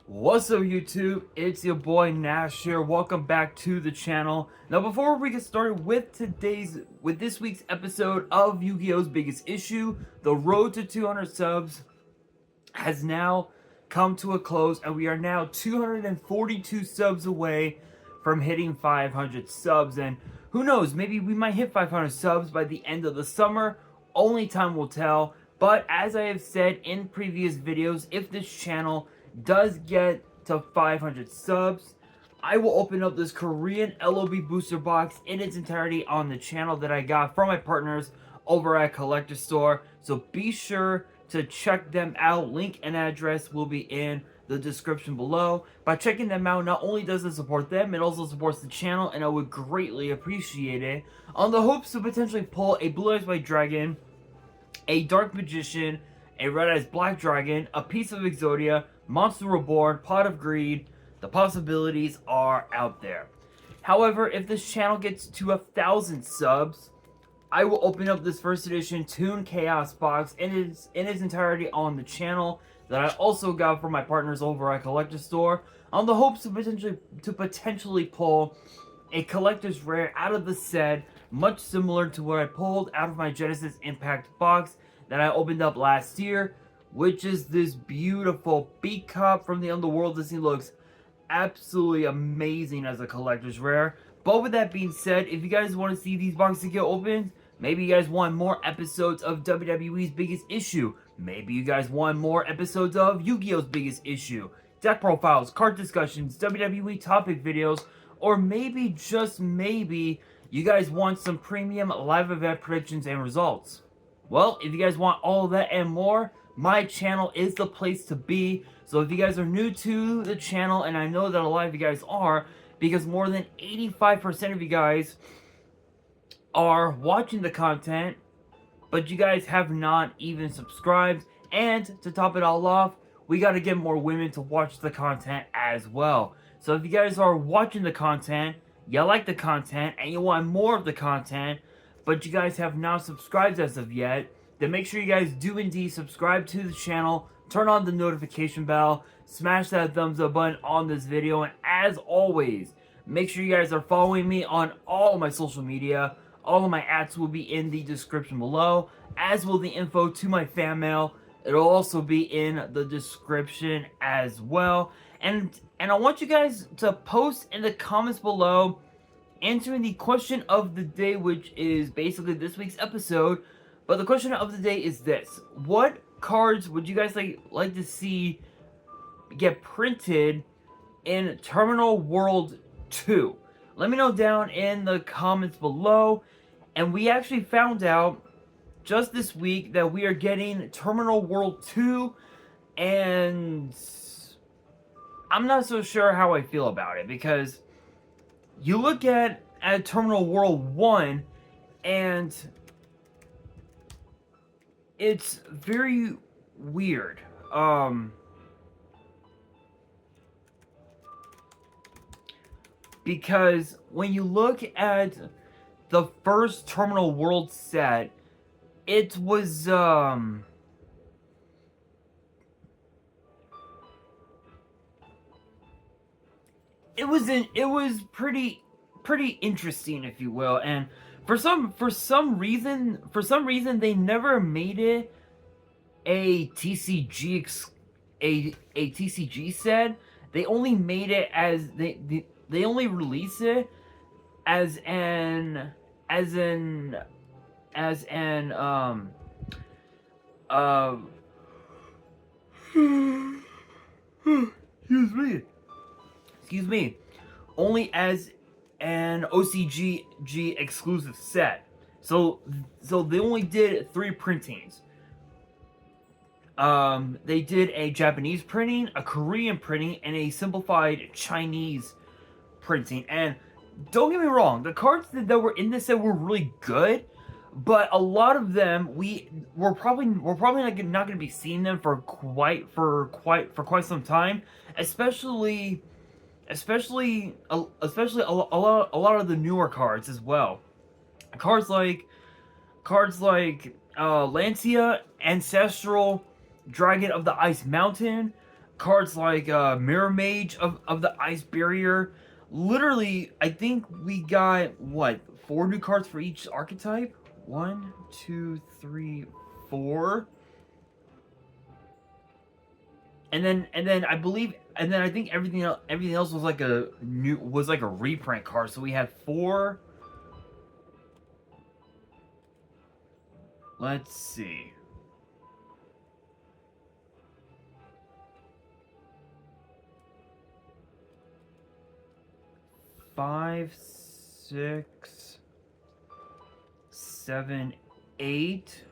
What's up YouTube? It's your boy Nash here. Welcome back to the channel. Now before we get started with this week's episode of Yu-Gi-Oh's Biggest Issue, the road to 200 subs has now come to a close and we are now 242 subs away from hitting 500 subs, and who knows, maybe we might hit 500 subs by the end of the summer. Only time will tell. But as I have said in previous videos, if this channel does get to 500 subs, I will open up this Korean LOB booster box in its entirety on the channel that I got from my partners over at Collector Store. So be sure to check them out. Link and address will be in the description below. By checking them out, not only does it support them, it also supports the channel, and I would greatly appreciate it. On the hopes to potentially pull a Blue Eyes White Dragon, a Dark Magician, a Red Eyes Black Dragon, a piece of Exodia, Monster Reborn, Pot of Greed. The possibilities are out there. However, if this channel gets to 1,000 subs, I will open up this first edition Toon Chaos box in its entirety on the channel that I also got from my partners over at Collector Store, on the hopes to potentially pull a collector's rare out of the set, much similar to what I pulled out of my Genesis Impact box that I opened up last year, which is this beautiful Beat Cop from the Underworld. This thing looks absolutely amazing as a collector's rare. But with that being said, if you guys want to see these boxes get opened, maybe you guys want more episodes of WWE's Biggest Issue, maybe you guys want more episodes of Yu-Gi-Oh's Biggest Issue, deck profiles, card discussions, WWE topic videos, or maybe, just maybe, you guys want some premium live event predictions and results. Well, if you guys want all of that and more, my channel is the place to be. So if you guys are new to the channel, and I know that a lot of you guys are, because more than 85% of you guys are watching the content, but you guys have not even subscribed. And to top it all off, we got to get more women to watch the content as well. So if you guys are watching the content, you like the content, and you want more of the content, but you guys have not subscribed as of yet, then make sure you guys do indeed subscribe to the channel, turn on the notification bell, smash that thumbs up button on this video, and as always, make sure you guys are following me on all of my social media. All of my ads will be in the description below, as will the info to my fan mail. It'll also be in the description as well. And I want you guys to post in the comments below answering the question of the day, which is basically this week's episode. But the question of the day is this: what cards would you guys like to see get printed in Terminal World 2? Let me know down in the comments below. And we actually found out just this week that we are getting Terminal World 2, and I'm not so sure how I feel about it, because you look at Terminal World 1 and it's very weird. Because when you look at the first Terminal World set, it was it was pretty interesting, if you will, and for some reason they never made it a TCG set. They only made it as they only release it as an excuse me, only as an OCG exclusive set. So they only did 3 printings. They did a Japanese printing, a Korean printing, and a simplified Chinese printing. And don't get me wrong, the cards that were in this set were really good, but a lot of them we're probably not going to be seeing them for quite some time, especially a lot of the newer cards as well. Cards like Lancia, Ancestral, Dragon of the Ice Mountain, cards like Mirror Mage of the Ice Barrier. Literally, I think we got, what, 4 new cards for each archetype? 1, 2, 3, 4. And then I believe, and then I think everything else was like a reprint card. So we had 4. Let's see. Five, 6, 7, 8.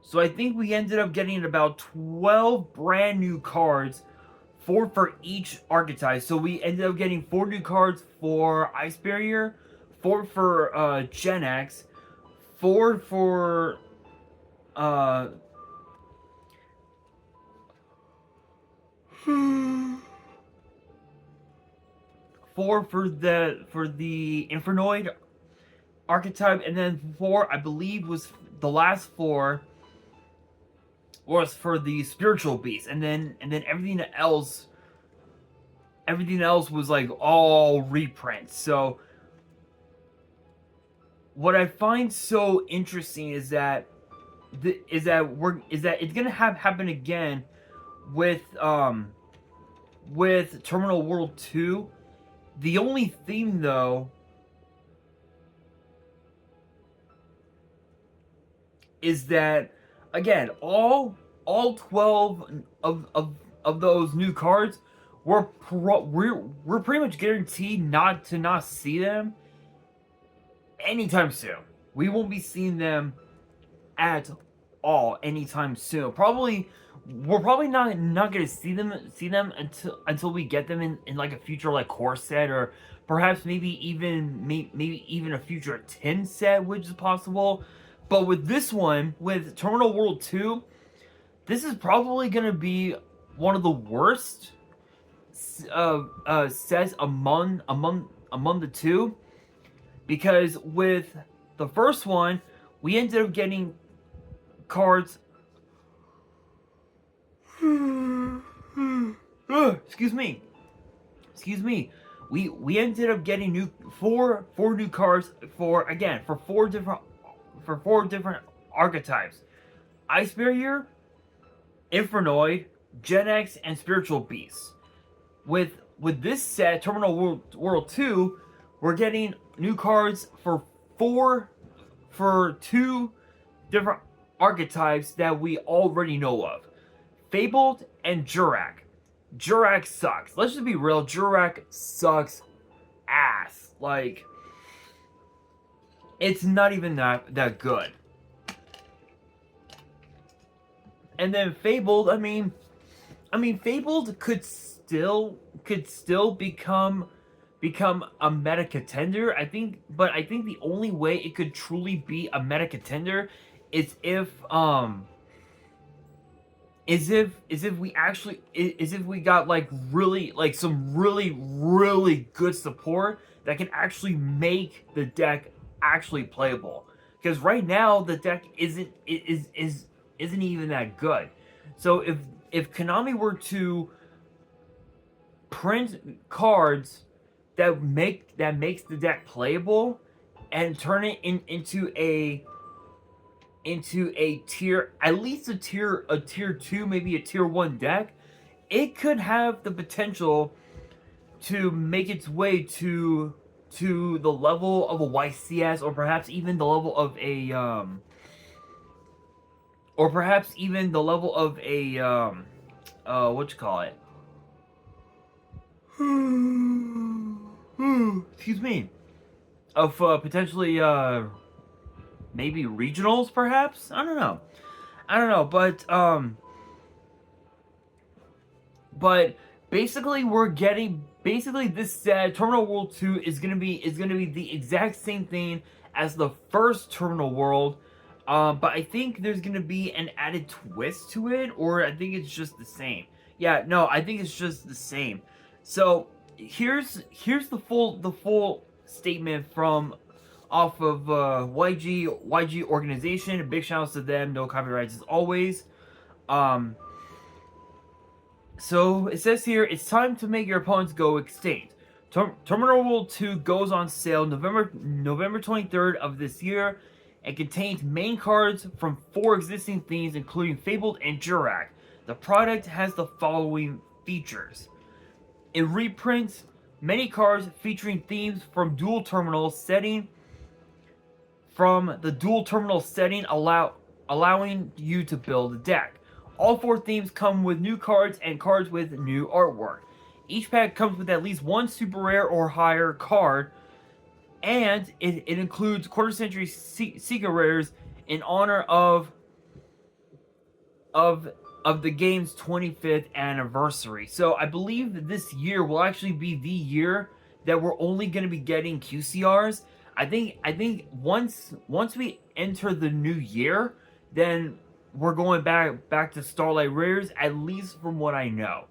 So I think we ended up getting about 12 brand new cards, 4 for each archetype. So we ended up getting 4 new cards for Ice Barrier, 4 for Gen X, 4 for 4 for the Infernoid archetype, and then 4, I believe, was the last 4 was for the Spiritual Beast, and then everything else was like all reprints. So what I find so interesting is that it's gonna happen again with Terminal World 2. The only thing, though, is that, again, all 12 of those new cards, we're pretty much guaranteed not to see them anytime soon. We won't be seeing them at all anytime soon. We're probably not gonna see them until we get them in like a future like core set, or perhaps maybe even a future 10 set, which is possible. But with this one, with Terminal World 2, this is probably gonna be one of the worst sets among the two, because with the first one, we ended up getting cards. Excuse me. We ended up getting four new cards for 4 different archetypes: Ice Barrier, Infernoid, Gen X, and Spiritual Beast. With this set, Terminal World 2, we're getting new cards for 2 different archetypes that we already know of: Fabled and Jurak. Jurak sucks. Let's just be real. Jurak sucks ass. Like, it's not even that good. And then Fabled, I mean Fabled could still become a meta contender. I think the only way it could truly be a meta contender is if we got like some really good support that can actually make the deck actually playable. Because right now the deck isn't even that good. So if Konami were to print cards that makes the deck playable and turn it into a tier, at least a tier 2, maybe a tier 1 deck, it could have the potential to make its way to the level of a YCS, or perhaps even the level of a what you call it? Excuse me. Of potentially maybe regionals, perhaps? I don't know, but basically this set, Terminal World 2, is gonna be the exact same thing as the first Terminal World, but I think there's gonna be an added twist to it, or I think it's just the same. Yeah, no, I think it's just the same. So here's the full statement from off of YG organization. Big shout outs to them. No copyrights as always. So it says here, it's time to make your opponents go extinct. Terminal World 2 goes on sale November 23rd of this year and contains main cards from 4 existing themes, including Fabled and Jurak. The product has the following features. It reprints many cards featuring themes from dual terminal setting, allowing you to build a deck. All 4 themes come with new cards and cards with new artwork. Each pack comes with at least one super rare or higher card, and it includes quarter century secret rares in honor of the game's 25th anniversary. So I believe this year will actually be the year that we're only going to be getting QCRs. I think once we enter the new year, then we're going back to Starlight Rares, at least from what I know.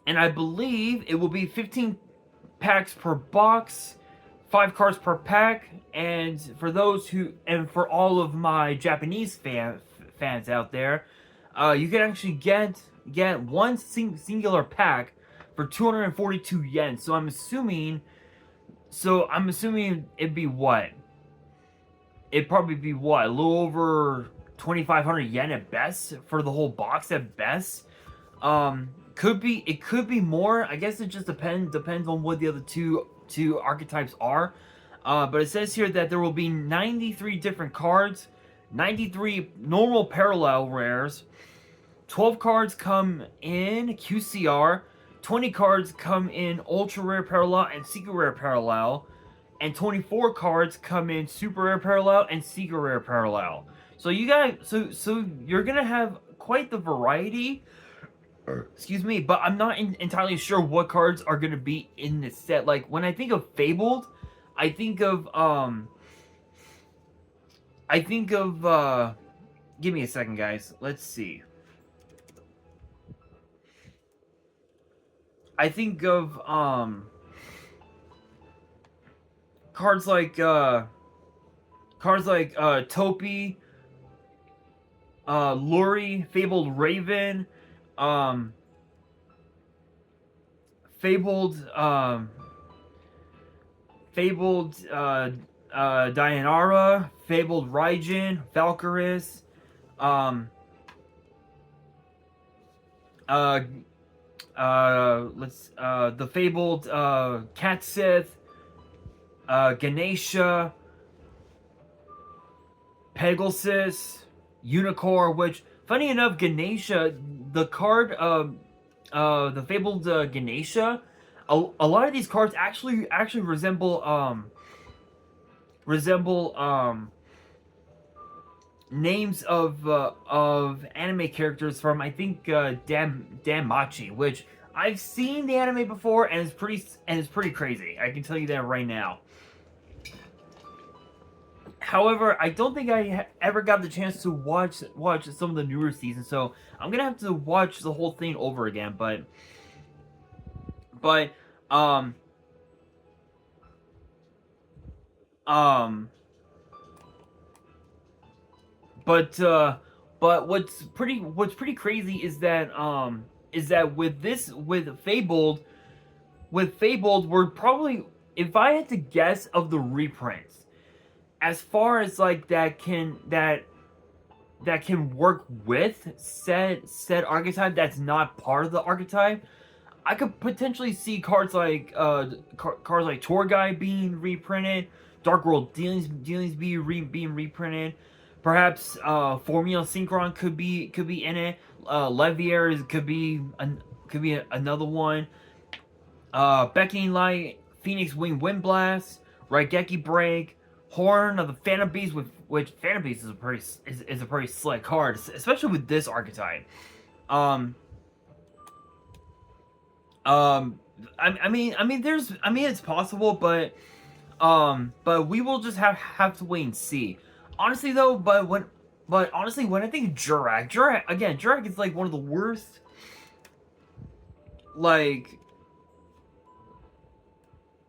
And I believe it will be 15 packs per box, 5 cards per pack, and for all of my Japanese fans out there, you can actually get one singular pack for 242 yen. So I'm assuming it'd be what? It'd probably be what? A little over 2,500 yen at best for the whole box at best. It could be more. I guess it just depends on what the other two archetypes are. But it says here that there will be 93 different cards, 93 normal parallel rares, 12 cards come in QCR, 20 cards come in ultra rare parallel and secret rare parallel, and 24 cards come in super rare parallel and secret rare parallel. So you're gonna have quite the variety. Excuse me, but I'm not entirely sure what cards are gonna be in this set. Like when I think of Fabled, I think of give me a second, guys. Let's see. I think of cards like Topi, Luri, Fabled Raven, Fabled Dianara, Fabled Raijin, Valkyris, the Fabled Katsith, Ganesha, Pegasus, Unicorn, which, funny enough, Ganesha, the card, the Fabled Ganesha, a lot of these cards actually resemble names of anime characters from, I think, Danmachi, which I've seen the anime before, and it's pretty crazy. I can tell you that right now. However, I don't think I ever got the chance to watch some of the newer seasons, so I'm gonna have to watch the whole thing over again. But what's pretty crazy is that with Fabled, we're probably, if I had to guess, of the reprints, as far as like that can work with said archetype that's not part of the archetype, I could potentially see cards like Tour Guide being reprinted, Dark World Dealings being reprinted. Perhaps Formula Synchron could be in it. Levier could be another one. Beckoning Light, Phoenix Wing Wind Blast, Raigeki Break, Horn of the Phantom Beast, which Phantom Beast is a pretty slick card, especially with this archetype. I mean, it's possible, but we will just have to wait and see. Honestly, though, when I think of Jurak is like one of the worst. Like,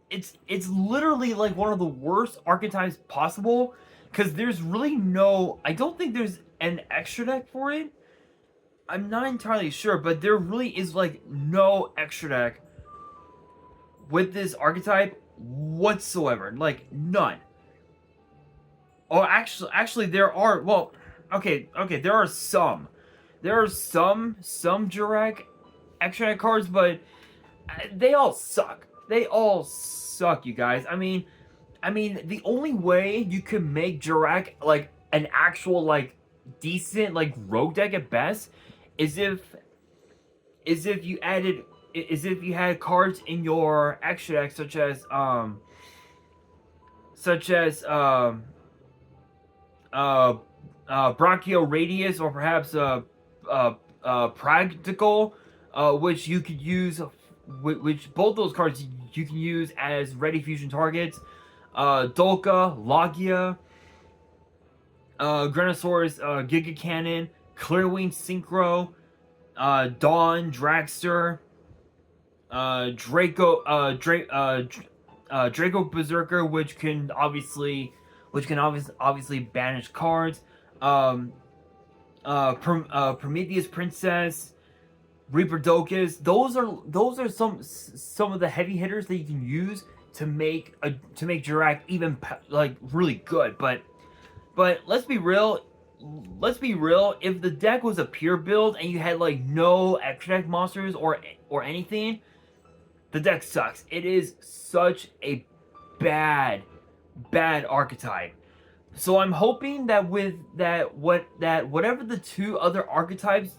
it's literally like one of the worst archetypes possible, because there's really no. I don't think there's an extra deck for it. I'm not entirely sure, but there really is like no extra deck with this archetype whatsoever. Like none. Oh, actually, there are. Well, okay, there are some. There are some direct extra deck cards, but they all suck. They all suck, you guys. I mean, the only way you could make Jirek like an actual like decent like rogue deck at best is if you added is if you had cards in your extra deck such as uh Brachio Radius, or perhaps Practical, which you could use, which both those cards you can use as ready fusion targets. Dolka, Logia, Granosaurus, Giga Cannon, Clearwing Synchro, Dawn, Dragster, Draco Berserker, which can obviously banish cards. Prometheus Princess, Reaper Docus. Those are some of the heavy hitters that you can use to make Jirak even like really good. But let's be real. Let's be real. If the deck was a pure build and you had like no extra deck monsters or anything, the deck sucks. It is such a bad archetype. So I'm hoping that whatever the two other archetypes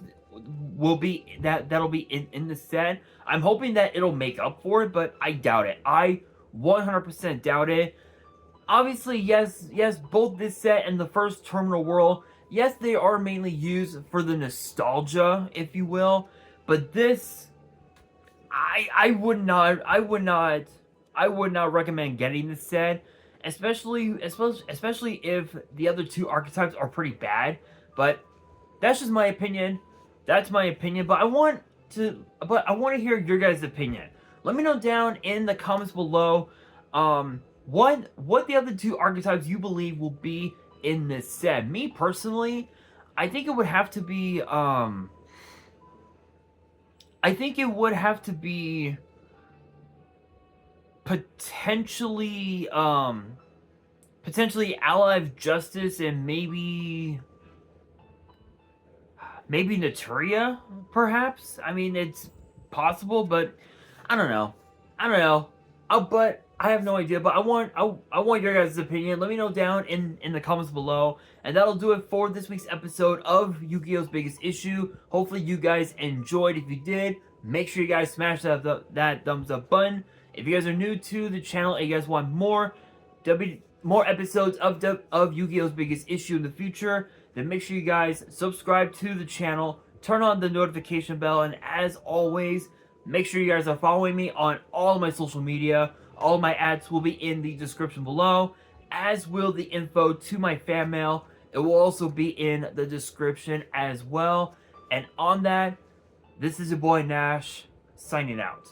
will be that'll be in the set, I'm hoping that it'll make up for it, but I doubt it. I 100% doubt it. Obviously, yes, both this set and the first Terminal World, yes, they are mainly used for the nostalgia, if you will, but this, I would not recommend getting this set, especially if the other two archetypes are pretty bad. But that's just my opinion. That's my opinion. But I want to hear your guys' opinion. Let me know down in the comments below, what the other two archetypes you believe will be in this set. Me personally, I think it would have to be potentially Ally of Justice, and maybe Naturia, perhaps. I mean, it's possible, but I don't know. But I have no idea. But I want your guys' opinion. Let me know down in the comments below. And that'll do it for this week's episode of Yu-Gi-Oh's Biggest Issue. Hopefully you guys enjoyed. If you did, make sure you guys smash that thumbs up button. If you guys are new to the channel and you guys want more episodes of Yu-Gi-Oh's Biggest Issue in the future, then make sure you guys subscribe to the channel, turn on the notification bell, and as always, make sure you guys are following me on all of my social media. All of my ads will be in the description below, as will the info to my fan mail. It will also be in the description as well. And on that, this is your boy Nash, signing out.